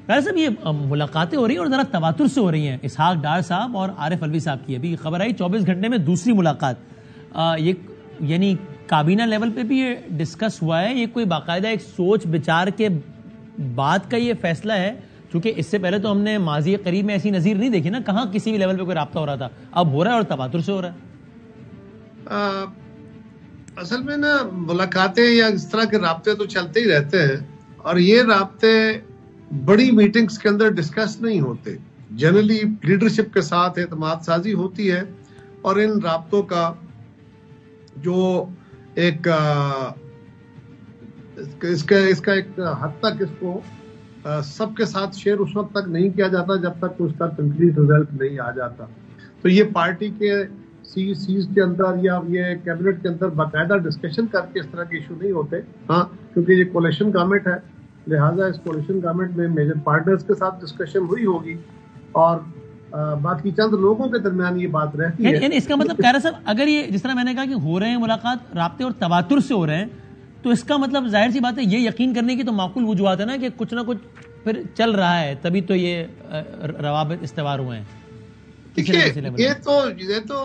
ڈار صاحب یہ ملاقاتیں ہو رہی ہیں اور ذرا تواتر سے ہو رہی ہیں. اسحاق ڈار صاحب اور عارف الوی صاحب کی ابھی خبر آئی 24 گھنٹے میں دوسری ملاقات. یہ یعنی کابینہ لیول پہ بھی یہ ڈسکس ہوا ہے, یہ کوئی باقاعدہ ایک سوچ بچار کے بعد کا یہ فیصلہ ہے؟ چونکہ اس سے پہلے تو ہم نے ماضی قریب میں ایسی نظیر نہیں دیکھی نا, کہاں کسی بھی لیول پہ کوئی رابطہ ہو رہا تھا, اب ہو رہا ہے اور تواتر سے ہو رہا ہے. اصل میں نا ملاقاتیں یا اس طرح کے رابطے تو چلتے ہی رہتے ہیں, اور یہ رابطے بڑی میٹنگز کے اندر ڈسکس نہیں ہوتے. جنرلی لیڈرشپ کے ساتھ اعتماد سازی ہوتی ہے, اور ان رابطوں کا جو ایک اس کا ایک حد تک اس کو سب کے ساتھ شیئر اس وقت تک نہیں کیا جاتا جب تک اس کا کمپلیٹ رزلٹ نہیں آ جاتا. تو یہ پارٹی کے سیز کے اندر یا یہ کیبنٹ کے اندر باقاعدہ ڈسکشن کر کے اس طرح کے ایشو نہیں ہوتے. ہاں, کیونکہ یہ کولیشن گورنمنٹ ہے, لہٰذا اس کولیشن گورنمنٹ میں میجر پارٹنرز کے ساتھ ڈسکشن ہوئی ہوگی, اور باقی چند لوگوں کے درمیان یہ بات رہتی ہے. یعنی اس کا مطلب کہہ رہا صاحب, اگر یہ جس طرح میں نے کہا کہ ہو رہے ہیں ملاقات رابطے اور تواتر سے ہو رہے ہیں, تو اس کا مطلب ظاہر سی بات ہے یہ یقین کرنے کی تو معقول وجوہات ہے نا کہ کچھ نہ کچھ پھر چل رہا ہے, تبھی تو یہ روابط استوار ہوئے ہیں. یہ تو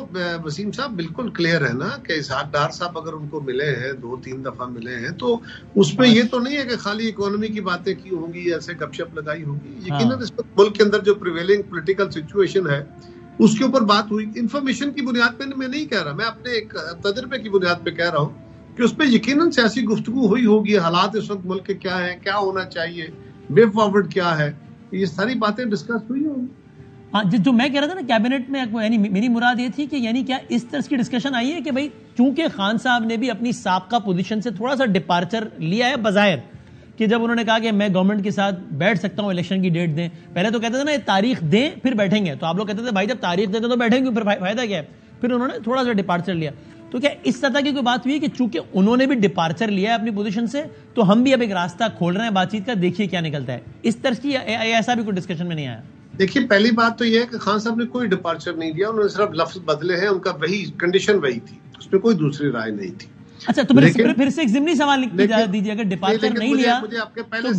وسیم صاحب بالکل کلیئر ہے نا کہ اسحاق ڈار صاحب اگر ان کو ملے ہیں 2-3 دفعہ ملے ہیں, تو اس میں یہ تو نہیں ہے کہ خالی اکانومی کی باتیں کی ہوں گی, ایسے گپ شپ لگائی ہوگی. یقیناً اس وقت ملک کے اندر جو پریویلنگ پولیٹیکل سچویشن ہے اس کے اوپر بات ہوئی. انفارمیشن کی بنیاد پہ میں نہیں کہہ رہا, میں اپنے ایک تجربے کی بنیاد پہ کہہ رہا ہوں کہ اس پہ یقیناً سیاسی گفتگو ہوئی ہوگی. حالات اس وقت ملک کے کیا ہیں, کیا ہونا چاہیے, وے فارورڈ کیا ہے, یہ ساری باتیں ڈسکس ہوئی ہوں. ہاں, جو میں کہہ رہا تھا نا کیبنٹ میں, یعنی میری مراد یہ تھی کہ یعنی کیا اس طرح کی ڈسکشن آئی ہے کہ بھائی چونکہ خان صاحب نے بھی اپنی سابقہ پوزیشن سے تھوڑا سا ڈپارچر لیا ہے بظاہر, کہ جب انہوں نے کہا کہ میں گورنمنٹ کے ساتھ بیٹھ سکتا ہوں, الیکشن کی ڈیٹ دیں, پہلے تو کہتے تھے نا تاریخ دیں پھر بیٹھیں گے, تو آپ لوگ کہتے تھے بھائی جب تاریخ دیتے تو بیٹھیں گے, پھر فائدہ کیا ہے. پھر انہوں نے تھوڑا سا ڈپارچر لیا. تو کیا اس طرح کی کوئی بات ہوئی کہ چونکہ انہوں نے بھی ڈپارچر لیا ہے اپنی پوزیشن سے, تو ہم بھی اب ایک راستہ کھول رہے ہیں بات چیت کا, دیکھیے کیا نکلتا ہے, اس طرح کی ایسا بھی کوئی ڈسکشن میں نہیں آیا؟ دیکھیے, پہلی بات تو یہ ہے کہ خان صاحب نے کوئی ڈپارچر نہیں دیا, انہوں نے صرف لفظ بدلے ہیں, ان کا وہی کنڈیشن وہی تھی, اس میں کوئی دوسری رائے نہیں تھی. اچھا, تو پھر سے ایک ضمنی سوال لکھ دیجیے, اگر ڈپارچر نہیں لیا تو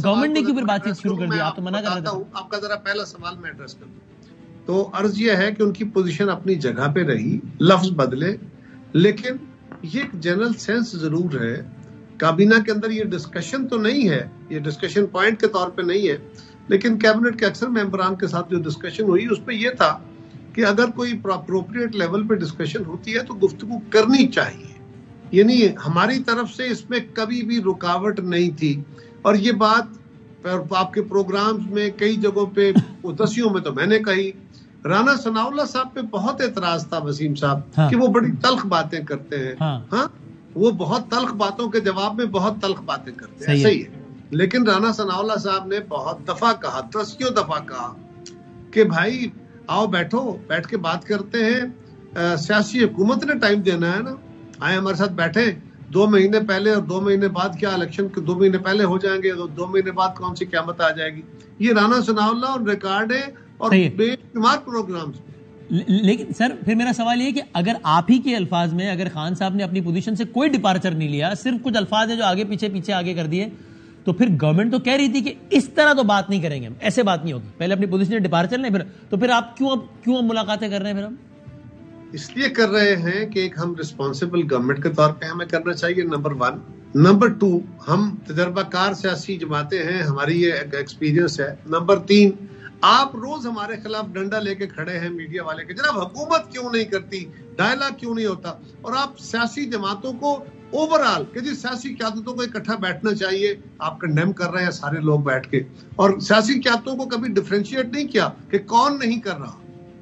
گورنمنٹ نے کیوں پھر بات چیت شروع کر دیا؟ آپ تو منع کر رہے تھے. آپ کا ذرا پہلا سوال میں ایڈریس کر دوں. تو عرض یہ ہے کہ ان کی پوزیشن اپنی جگہ پہ رہی, لفظ بدلے, لیکن یہ ایک جنرل سینس ضرور ہے. کابینہ کے اندر یہ ڈسکشن تو نہیں ہے, یہ ڈسکشن پوائنٹ کے طور پہ نہیں ہے, لیکن کیبنٹ کے اکثر ممبران کے ساتھ جو ڈسکشن ہوئی اس پہ یہ تھا کہ اگر کوئی اپروپریٹ لیول پہ ڈسکشن ہوتی ہے تو گفتگو کرنی چاہیے. یعنی ہماری طرف سے اس میں کبھی بھی رکاوٹ نہیں تھی, اور یہ بات آپ کے پروگرامز میں کئی جگہوں پہ ادسیوں میں تو میں نے کہی. رانا ثناء اللہ صاحب پہ بہت اعتراض تھا وسیم صاحب کہ وہ بڑی تلخ باتیں کرتے ہیں. ہاں, وہ بہت تلخ باتوں کے جواب میں بہت تلخ باتیں کرتے ہیں, صحیح ہے. لیکن رانا ثناء اللہ صاحب نے بہت دفعہ کہا, 10 دفعہ کہا کہ بھائی آؤ بیٹھو, بیٹھ کے بات کرتے ہیں. سیاسی حکومت نے ٹائم دینا ہے نا, آئے ہمارے ساتھ بیٹھے 2 مہینے پہلے اور 2 مہینے بعد, کیا الیکشن کے 2 مہینے پہلے ہو جائیں گے, 2 مہینے بعد کون سی قیامت آ جائے گی. یہ رانا ثناء اللہ اور ریکارڈ ہے اور بے شمار پروگرامز میں. لیکن سر پھر میرا سوال یہ کہ اگر آپ ہی کے الفاظ میں, اگر خان صاحب نے اپنی پوزیشن سے کوئی ڈپارچر نہیں لیا, صرف کچھ الفاظ ہیں جو آگے پیچھے آگے کر دیے, تو پھر گورنمنٹ تو کہہ رہی تھی کہ اس طرح تو بات نہیں کریں گے, ایسے بات نہیں ہوگی, پہلے اپنی پوزیشن سے ڈپارچر لیں, تو پھر آپ کیوں ملاقاتیں کر رہے ہیں؟ پھر ہم اس لیے کر رہے ہیں کہ ایک ہم رسپانسبل گورنمنٹ کے طور پہ ہمیں کرنا چاہیے, نمبر 1. نمبر 2, ہم تجربہ کار سیاسی جماعتیں ہیں, ہماری یہ ایکسپیرینس ہے. نمبر 3, آپ روز ہمارے خلاف ڈنڈا لے کے کھڑے ہیں میڈیا والے کہ جناب حکومت کیوں نہیں کرتی, ڈائلاگ کیوں نہیں ہوتا, اور آپ سیاسی جماعتوں کو اوورآل کہ جی سیاسی قیادتوں کو اکٹھا بیٹھنا چاہیے, آپ کنڈیم کر رہے ہیں سارے لوگ بیٹھ کے, اور سیاسی قیادتوں کو کبھی ڈفرینشیٹ نہیں کیا کہ کون نہیں کر رہا,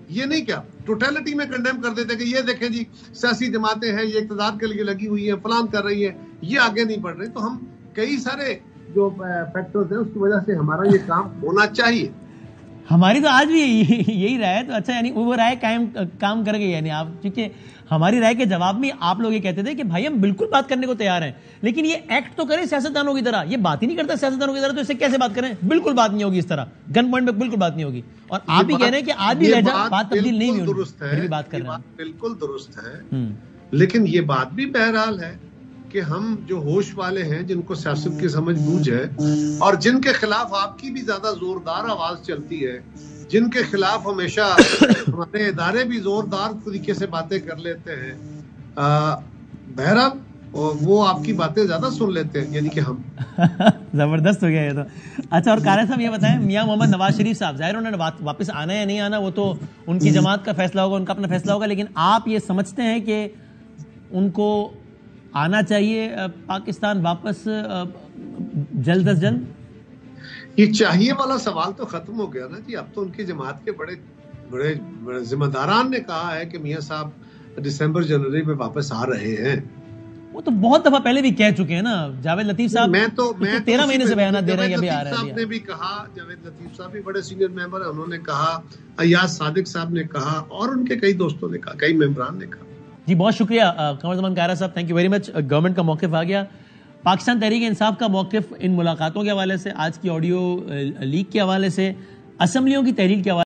یہ نہیں کیا, ٹوٹیلٹی میں کنڈیم کر دیتے کہ یہ دیکھیں جی سیاسی جماعتیں ہیں, یہ اقتدار کے لیے لگی ہوئی ہیں, فلان کر رہی ہیں, یہ آگے نہیں بڑھ رہی. تو ہم کئی سارے جو فیکٹرز ہیں اس کی وجہ سے ہمارا یہ کام ہونا چاہیے. ہماری تو آج بھی یہی رائے ہے. تو اچھا, یعنی وہ رائے کام کر گئی, یعنی آپ چونکہ ہماری رائے کے جواب میں آپ لوگ یہ کہتے تھے کہ بھائی ہم بالکل بات کرنے کو تیار ہیں, لیکن یہ ایکٹ تو کریں سیاستدانوں کی طرح, یہ بات ہی نہیں کرتا سیاستدانوں کی طرح, تو اس سے کیسے بات کریں؟ بالکل بات نہیں ہوگی اس طرح, گن پوائنٹ پہ بالکل بات نہیں ہوگی. اور آپ بھی کہہ رہے ہیں کہ آج بھی لہجہ بات تبدیل نہیں ہوئی, پھر بھی بات کر رہے ہیں. بالکل درست ہے, لیکن یہ بات بھی بہرحال ہے کہ ہم جو ہوش والے ہیں، جن کو سیاست کی سمجھ بوجھ ہے، اور جن کے خلاف آپ کی بھی زیادہ زوردار آواز چلتی ہے، جن کے خلاف ہمیشہ ہمارے ادارے بھی زوردار طریقے سے باتیں کر لیتے ہیں، بہرحال وہ آپ کی باتیں زیادہ سن لیتے ہیں، یعنی کہ ہم. زبردست ہو گیا یہ تو. اچھا، اور قاری صاحب یہ بتائیں، میاں محمد نواز شریف صاحب، ظاہر انہوں نے واپس آنا یا نہیں آنا وہ تو ان کی جماعت کا فیصلہ ہوگا، ان کا اپنا فیصلہ ہوگا، لیکن آپ یہ سمجھتے ہیں کہ ان کو آنا چاہیے پاکستان واپس جلد از جلد؟ یہ چاہیے والا سوال تو ختم ہو گیا نا جی. اب تو ان کی جماعت کے بڑے بڑے ذمہ داران نے کہا ہے کہ میاں صاحب دسمبر جنوری میں واپس آ رہے ہیں. وہ تو بہت دفعہ پہلے بھی کہہ چکے ہیں نا. جاوید لطیف صاحب میں 13 مہینے سے بیانات دے رہے ہیں کہ ابھی آ رہے ہیں. جاوید لطیف صاحب نے بھی کہا، جاوید لطیف صاحب بھی بڑے سینئر ممبر ہیں، انہوں نے کہا، ایاز صادق صاحب نے کہا، اور ان کے کئی دوستوں نے کہا، کئی ممبران نے کہا. جی بہت شکریہ قمر زمان قائرہ صاحب، thank you very much. Government کا موقف آ گیا، پاکستان تحریک انصاف کا موقف ان ملاقاتوں کے حوالے سے، آج کی آڈیو لیک کے حوالے سے، اسمبلیوں کی تحلیل کے حوالے